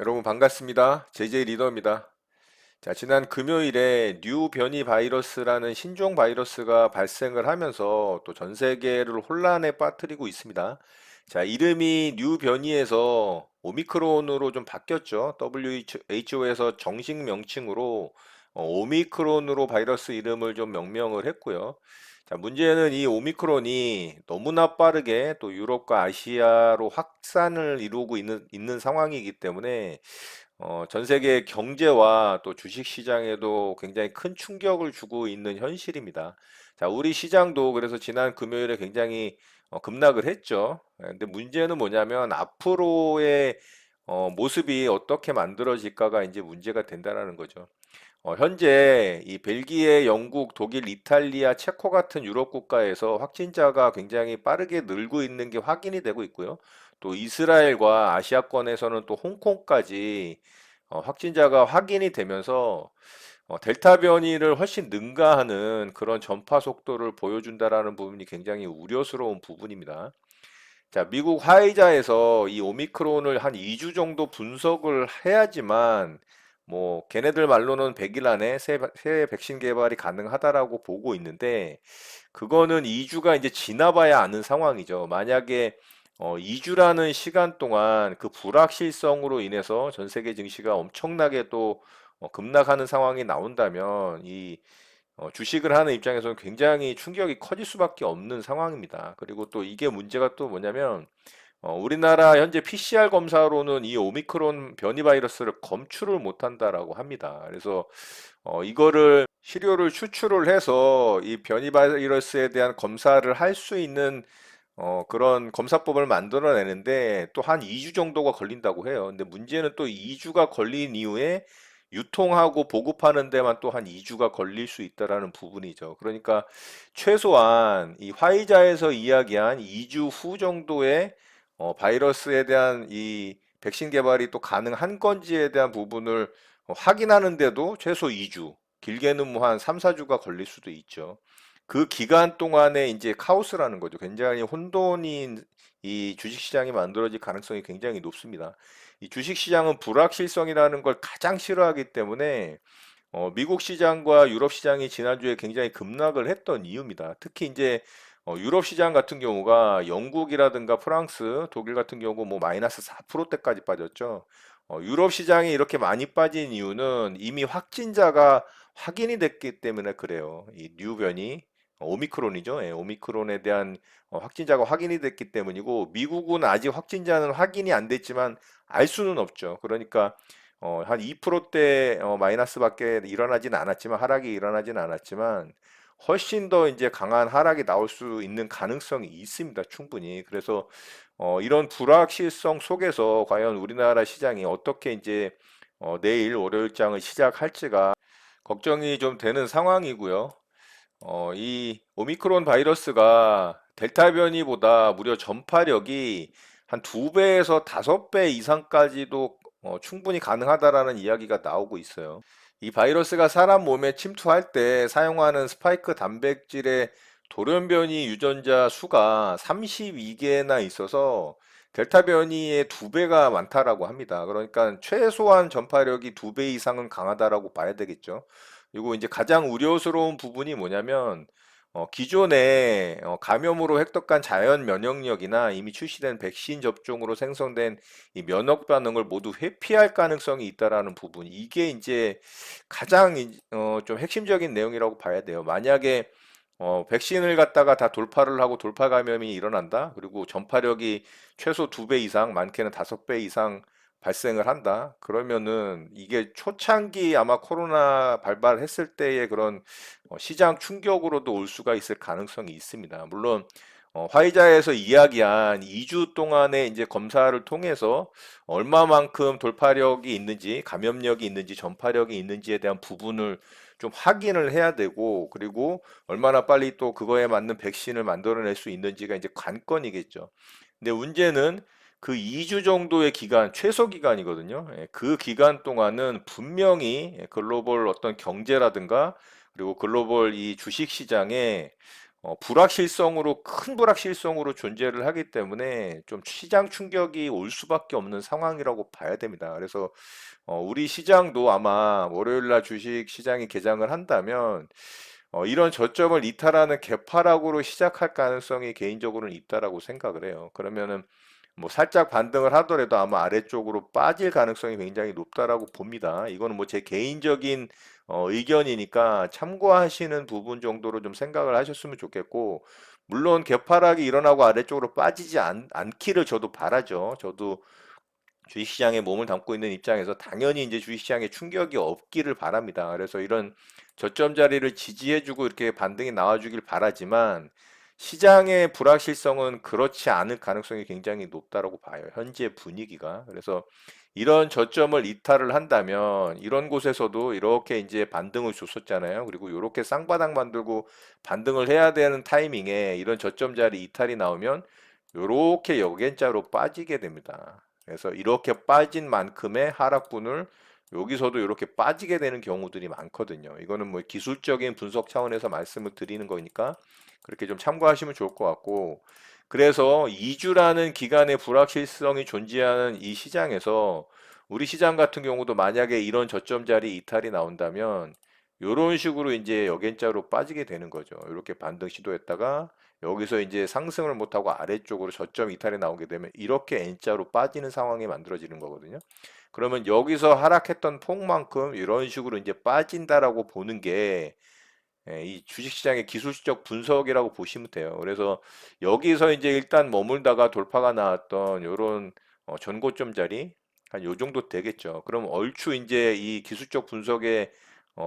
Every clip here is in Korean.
여러분 반갑습니다. 제이제이 리더입니다. 자, 지난 금요일에 뉴 변이 바이러스라는 신종 바이러스가 발생을 하면서 또 전 세계를 혼란에 빠뜨리고 있습니다. 자, 이름이 뉴 변이에서 오미크론으로 좀 바뀌었죠. WHO에서 정식 명칭으로 오미크론으로 바이러스 이름을 좀 명명을 했고요. 자, 문제는 이 오미크론이 너무나 빠르게 또 유럽과 아시아로 확산을 이루고 있는 상황이기 때문에 전 세계 경제와 또 주식 시장에도 굉장히 큰 충격을 주고 있는 현실입니다. 자, 우리 시장도 그래서 지난 금요일에 굉장히 급락을 했죠. 근데 문제는 뭐냐면 앞으로의 모습이 어떻게 만들어질까가 이제 문제가 된다는 거죠. 현재 이 벨기에, 영국, 독일, 이탈리아, 체코 같은 유럽 국가에서 확진자가 굉장히 빠르게 늘고 있는 게 확인이 되고 있고요. 또 이스라엘과 아시아권에서는 또 홍콩까지 확진자가 확인이 되면서 델타 변이를 훨씬 능가하는 그런 전파 속도를 보여준다라는 부분이 굉장히 우려스러운 부분입니다. 자, 미국 화이자에서 이 오미크론을 한 2주 정도 분석을 해야지만 뭐 걔네들 말로는 100일 안에 새 백신 개발이 가능하다라고 보고 있는데 그거는 2주가 이제 지나봐야 아는 상황이죠. 만약에 2주라는 시간 동안 그 불확실성으로 인해서 전 세계 증시가 엄청나게 또 급락하는 상황이 나온다면 이 주식을 하는 입장에서는 굉장히 충격이 커질 수밖에 없는 상황입니다. 그리고 또 이게 문제가 또 뭐냐면 우리나라 현재 PCR 검사로는 이 오미크론 변이 바이러스를 검출을 못한다라고 합니다. 그래서 이거를 시료를 추출을 해서 이 변이 바이러스에 대한 검사를 할 수 있는 그런 검사법을 만들어내는데 또 한 2주 정도가 걸린다고 해요. 근데 문제는 또 2주가 걸린 이후에 유통하고 보급하는 데만 또 한 2주가 걸릴 수 있다라는 부분이죠. 그러니까 최소한 이 화이자에서 이야기한 2주 후 정도의 바이러스에 대한 이 백신 개발이 또 가능한 건지에 대한 부분을 확인하는데도 최소 2주, 길게는 뭐 한 3, 4주가 걸릴 수도 있죠. 그 기간 동안에 이제 카오스라는 거죠. 굉장히 혼돈인 이 주식시장이 만들어질 가능성이 굉장히 높습니다. 이 주식시장은 불확실성이라는 걸 가장 싫어하기 때문에 미국 시장과 유럽 시장이 지난주에 굉장히 급락을 했던 이유입니다. 특히 이제 유럽 시장 같은 경우가 영국이라든가 프랑스, 독일 같은 경우 뭐 마이너스 4%대까지 빠졌죠. 유럽 시장이 이렇게 많이 빠진 이유는 이미 확진자가 확인이 됐기 때문에 그래요. 이 뉴변이 오미크론이죠. 예, 오미크론에 대한 확진자가 확인이 됐기 때문이고 미국은 아직 확진자는 확인이 안 됐지만 알 수는 없죠. 그러니까 한 2%대 마이너스밖에 일어나진 않았지만 하락이 일어나진 않았지만 훨씬 더 이제 강한 하락이 나올 수 있는 가능성이 있습니다. 충분히. 그래서 이런 불확실성 속에서 과연 우리나라 시장이 어떻게 이제 내일 월요일장을 시작할지가 걱정이 좀 되는 상황이고요. 이 오미크론 바이러스가 델타 변이보다 무려 전파력이 한 2배에서 5배 이상까지도 충분히 가능하다라는 이야기가 나오고 있어요. 이 바이러스가 사람 몸에 침투할 때 사용하는 스파이크 단백질의 돌연변이 유전자 수가 32개나 있어서 델타 변이의 2배가 많다라고 합니다. 그러니까 최소한 전파력이 2배 이상은 강하다라고 봐야 되겠죠. 그리고 이제 가장 우려스러운 부분이 뭐냐면 기존에 감염으로 획득한 자연 면역력이나 이미 출시된 백신 접종으로 생성된 이 면역 반응을 모두 회피할 가능성이 있다라는 부분. 이게 이제 가장 좀 핵심적인 내용이라고 봐야 돼요. 만약에 백신을 갖다가 다 돌파를 하고 돌파 감염이 일어난다. 그리고 전파력이 최소 2배 이상, 많게는 5배 이상 발생을 한다. 그러면은 이게 초창기 아마 코로나 발발했을 때의 그런 시장 충격으로도 올 수가 있을 가능성이 있습니다. 물론 화이자에서 이야기한 2주 동안의 이제 검사를 통해서 얼마만큼 돌파력이 있는지, 감염력이 있는지, 전파력이 있는지에 대한 부분을 좀 확인을 해야 되고, 그리고 얼마나 빨리 또 그거에 맞는 백신을 만들어낼 수 있는지가 이제 관건이겠죠. 근데 문제는 그 2주 정도의 기간, 최소 기간이거든요. 예, 그 기간 동안은 분명히 글로벌 어떤 경제라든가, 그리고 글로벌 이 주식 시장에 불확실성으로 큰 불확실성으로 존재를 하기 때문에 좀 시장 충격이 올 수밖에 없는 상황이라고 봐야 됩니다. 그래서 우리 시장도 아마 월요일 날 주식 시장이 개장을 한다면 이런 저점을 이탈하는 개파락으로 시작할 가능성이 개인적으로는 있다라고 생각을 해요. 그러면은 뭐 살짝 반등을 하더라도 아마 아래쪽으로 빠질 가능성이 굉장히 높다라고 봅니다. 이거는 뭐 제 개인적인 의견이니까 참고하시는 부분 정도로 좀 생각을 하셨으면 좋겠고, 물론 개파락이 일어나고 아래쪽으로 빠지지 않기를 저도 바라죠. 저도 주식시장에 몸을 담고 있는 입장에서 당연히 이제 주식시장에 충격이 없기를 바랍니다. 그래서 이런 저점 자리를 지지해주고 이렇게 반등이 나와주길 바라지만 시장의 불확실성은 그렇지 않을 가능성이 굉장히 높다고 봐요. 현재 분위기가. 그래서 이런 저점을 이탈을 한다면 이런 곳에서도 이렇게 이제 반등을 줬었잖아요. 그리고 이렇게 쌍바닥 만들고 반등을 해야 되는 타이밍에 이런 저점 자리 이탈이 나오면 이렇게 역행자로 빠지게 됩니다. 그래서 이렇게 빠진 만큼의 하락분을 여기서도 이렇게 빠지게 되는 경우들이 많거든요. 이거는 뭐 기술적인 분석 차원에서 말씀을 드리는 거니까 그렇게 좀 참고하시면 좋을 것 같고, 그래서 2주라는 기간의 불확실성이 존재하는 이 시장에서 우리 시장 같은 경우도 만약에 이런 저점 자리 이탈이 나온다면 이런 식으로 이제 역행자로 빠지게 되는 거죠. 이렇게 반등 시도했다가 여기서 이제 상승을 못하고 아래쪽으로 저점 이탈이 나오게 되면 이렇게 N자로 빠지는 상황이 만들어지는 거거든요. 그러면 여기서 하락했던 폭만큼 이런 식으로 이제 빠진다라고 보는 게 이 주식시장의 기술적 분석이라고 보시면 돼요. 그래서 여기서 이제 일단 머물다가 돌파가 나왔던 이런 전고점 자리 한 요 정도 되겠죠. 그럼 얼추 이제 이 기술적 분석에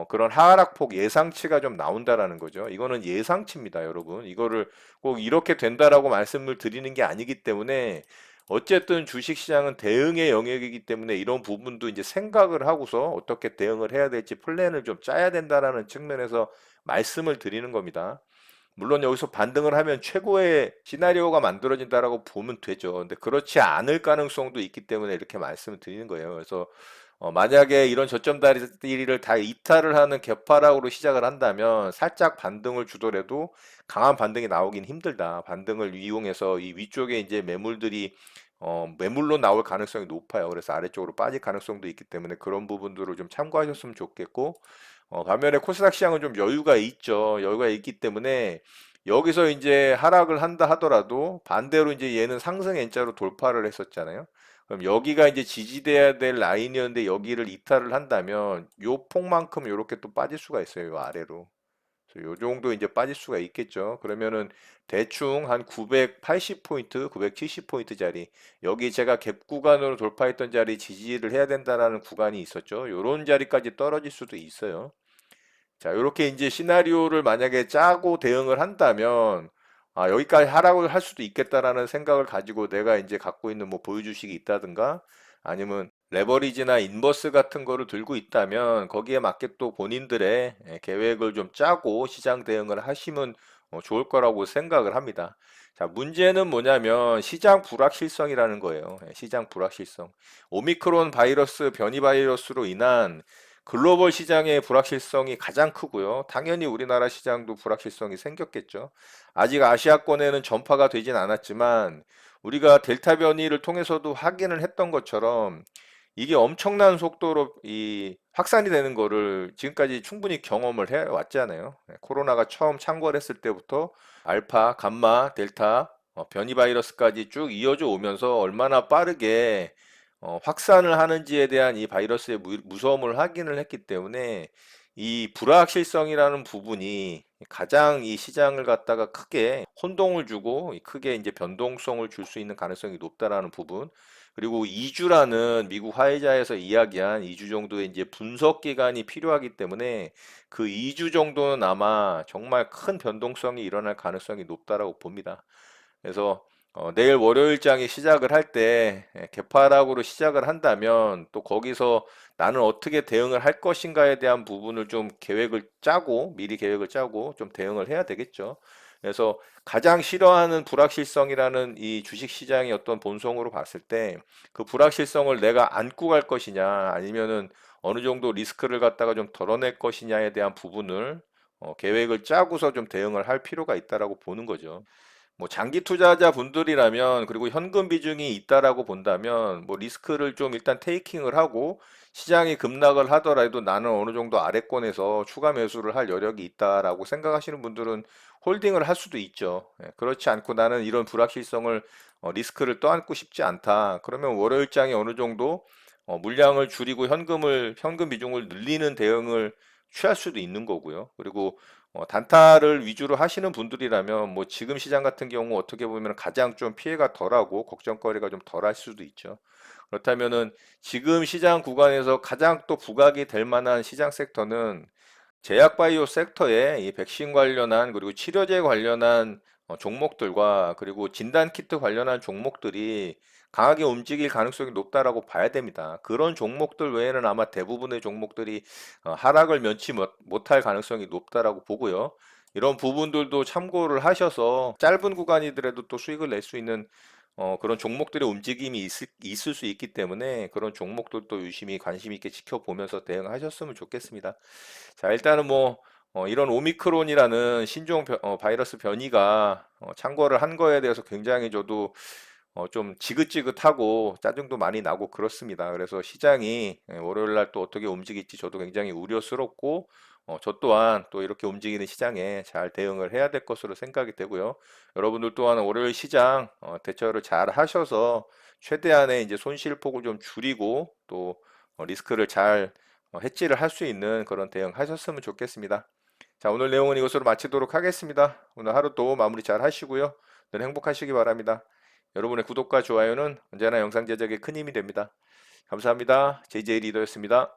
그런 하락폭 예상치가 좀 나온다라는 거죠. 이거는 예상치입니다, 여러분. 이거를 꼭 이렇게 된다라고 말씀을 드리는 게 아니기 때문에 어쨌든 주식시장은 대응의 영역이기 때문에 이런 부분도 이제 생각을 하고서 어떻게 대응을 해야 될지 플랜을 좀 짜야 된다라는 측면에서 말씀을 드리는 겁니다. 물론 여기서 반등을 하면 최고의 시나리오가 만들어진다라고 보면 되죠. 근데 그렇지 않을 가능성도 있기 때문에 이렇게 말씀을 드리는 거예요. 그래서 만약에 이런 저점 다리를 다 이탈을 하는 개파락으로 시작을 한다면 살짝 반등을 주더라도 강한 반등이 나오긴 힘들다. 반등을 이용해서 이 위쪽에 이제 매물들이 매물로 나올 가능성이 높아요. 그래서 아래쪽으로 빠질 가능성도 있기 때문에 그런 부분들을 좀 참고하셨으면 좋겠고, 반면에 코스닥 시장은 좀 여유가 있죠. 여유가 있기 때문에 여기서 이제 하락을 한다 하더라도 반대로 이제 얘는 상승 N자로 돌파를 했었잖아요. 그럼 여기가 이제 지지돼야 될 라인이었는데 여기를 이탈을 한다면 요 폭만큼 이렇게 또 빠질 수가 있어요. 요 아래로. 그래서 요 정도 이제 빠질 수가 있겠죠. 그러면은 대충 한 980포인트, 970포인트 자리. 여기 제가 갭 구간으로 돌파했던 자리 지지를 해야 된다라는 구간이 있었죠. 요런 자리까지 떨어질 수도 있어요. 자, 이렇게 이제 시나리오를 만약에 짜고 대응을 한다면, 여기까지 하락을 할 수도 있겠다라는 생각을 가지고 내가 이제 갖고 있는 뭐 보유주식이 있다든가, 아니면 레버리지나 인버스 같은 거를 들고 있다면, 거기에 맞게 또 본인들의 계획을 좀 짜고 시장 대응을 하시면 좋을 거라고 생각을 합니다. 자, 문제는 뭐냐면 시장 불확실성이라는 거예요. 시장 불확실성. 오미크론 바이러스, 변이 바이러스로 인한 글로벌 시장의 불확실성이 가장 크고요. 당연히 우리나라 시장도 불확실성이 생겼겠죠. 아직 아시아권에는 전파가 되진 않았지만 우리가 델타 변이를 통해서도 확인을 했던 것처럼 이게 엄청난 속도로 이 확산이 되는 거를 지금까지 충분히 경험을 해 왔잖아요. 코로나가 처음 창궐했을 때부터 알파, 감마, 델타, 변이 바이러스까지 쭉 이어져 오면서 얼마나 빠르게 확산을 하는지에 대한 이 바이러스의 무서움을 확인을 했기 때문에 이 불확실성이라는 부분이 가장 이 시장을 갖다가 크게 혼동을 주고 크게 이제 변동성을 줄 수 있는 가능성이 높다라는 부분. 그리고 2주라는 미국 화이자에서 이야기한 2주 정도의 이제 분석 기간이 필요하기 때문에 그 2주 정도는 아마 정말 큰 변동성이 일어날 가능성이 높다라고 봅니다. 그래서 내일 월요일장이 시작을 할 때 개파락으로 시작을 한다면 또 거기서 나는 어떻게 대응을 할 것인가에 대한 부분을 좀 계획을 짜고 미리 계획을 짜고 좀 대응을 해야 되겠죠. 그래서 가장 싫어하는 불확실성이라는 이 주식시장의 어떤 본성으로 봤을 때 그 불확실성을 내가 안고 갈 것이냐 아니면은 어느 정도 리스크를 갖다가 좀 덜어낼 것이냐에 대한 부분을 계획을 짜고서 좀 대응을 할 필요가 있다라고 보는 거죠. 뭐 장기 투자자 분들이라면 그리고 현금 비중이 있다라고 본다면 뭐 리스크를 좀 일단 테이킹을 하고 시장이 급락을 하더라도 나는 어느 정도 아래권에서 추가 매수를 할 여력이 있다라고 생각하시는 분들은 홀딩을 할 수도 있죠. 예, 그렇지 않고 나는 이런 불확실성을 리스크를 떠안고 싶지 않다. 그러면 월요일장에 어느 정도 물량을 줄이고 현금 비중을 늘리는 대응을 취할 수도 있는 거고요. 그리고 단타를 위주로 하시는 분들이라면 뭐 지금 시장 같은 경우 어떻게 보면 가장 좀 피해가 덜하고 걱정거리가 좀 덜할 수도 있죠. 그렇다면은 지금 시장 구간에서 가장 또 부각이 될 만한 시장 섹터는 제약바이오 섹터에 이 백신 관련한 그리고 치료제 관련한 종목들과 그리고 진단키트 관련한 종목들이 강하게 움직일 가능성이 높다라고 봐야 됩니다. 그런 종목들 외에는 아마 대부분의 종목들이 하락을 면치 못할 가능성이 높다라고 보고요. 이런 부분들도 참고를 하셔서 짧은 구간이더라도 또 수익을 낼 수 있는 그런 종목들의 움직임이 있을 수 있기 때문에 그런 종목들도 유심히 관심 있게 지켜보면서 대응하셨으면 좋겠습니다. 자, 일단은 뭐 이런 오미크론이라는 바이러스 변이가 창궐을 한 거에 대해서 굉장히 저도 좀 지긋지긋하고 짜증도 많이 나고 그렇습니다. 그래서 시장이 월요일 날 또 어떻게 움직일지 저도 굉장히 우려스럽고 저 또한 또 이렇게 움직이는 시장에 잘 대응을 해야 될 것으로 생각이 되고요. 여러분들 또한 월요일 시장 대처를 잘 하셔서 최대한의 이제 손실폭을 좀 줄이고 또 리스크를 잘 해지를 할 수 있는 그런 대응 하셨으면 좋겠습니다. 자, 오늘 내용은 이것으로 마치도록 하겠습니다. 오늘 하루도 마무리 잘 하시고요. 늘 행복하시기 바랍니다. 여러분의 구독과 좋아요는 언제나 영상 제작에 큰 힘이 됩니다. 감사합니다. JJ 리더였습니다.